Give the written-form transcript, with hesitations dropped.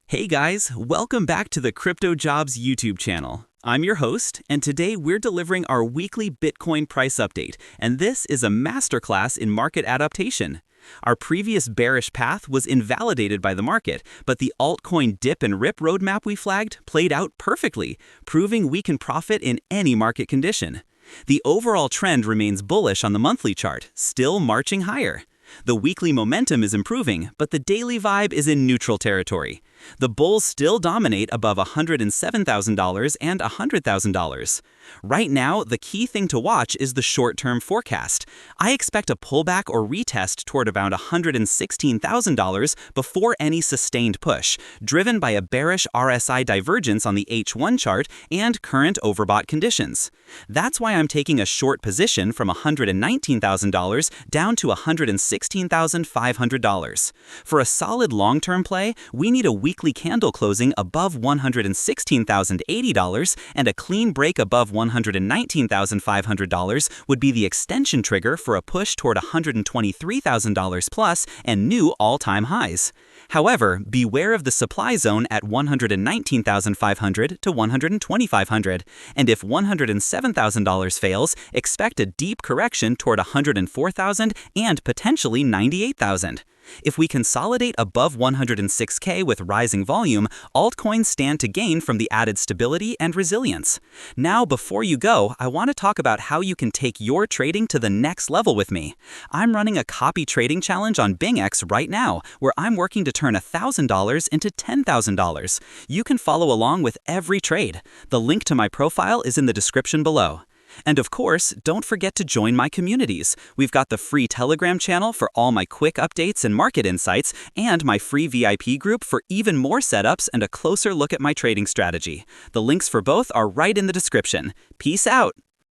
Hey guys, welcome back to the CryptoJobs YouTube channel. I'm your host, and today we're delivering our weekly Bitcoin price update, and this is a masterclass in market adaptation. Our previous bearish path was invalidated by the market, but the altcoin dip and rip roadmap we flagged played out perfectly, proving we can profit in any market condition. The overall trend remains bullish on the monthly chart, still marching higher. The weekly momentum is improving, but the daily vibe is in neutral territory. The bulls still dominate above $107,000 and $100,000. Right now, the key thing to watch is the short-term forecast. I expect a pullback or retest toward around $116,000 before any sustained push, driven by a bearish RSI divergence on the H1 chart and current overbought conditions. That's why I'm taking a short position from $119,000 down to $116,500. For a solid long-term play, we need a weekly candle closing above $116,080 and a clean break above $119,500 would be the extension trigger for a push toward $123,000 plus and new all-time highs. However, beware of the supply zone at $119,500 to $120,500, and if $107,000 fails, expect a deep correction toward $104,000 and potentially $98,000. If we consolidate above 106K with rising volume, altcoins stand to gain from the added stability and resilience. Now, before you go, I want to talk about how you can take your trading to the next level with me. I'm running a copy trading challenge on BingX right now, where I'm working to turn $1,000 into $10,000. You can follow along with every trade. The link to my profile is in the description below. And of course, don't forget to join my communities. We've got the free Telegram channel for all my quick updates and market insights, and my free VIP group for even more setups and a closer look at my trading strategy. The links for both are right in the description. Peace out!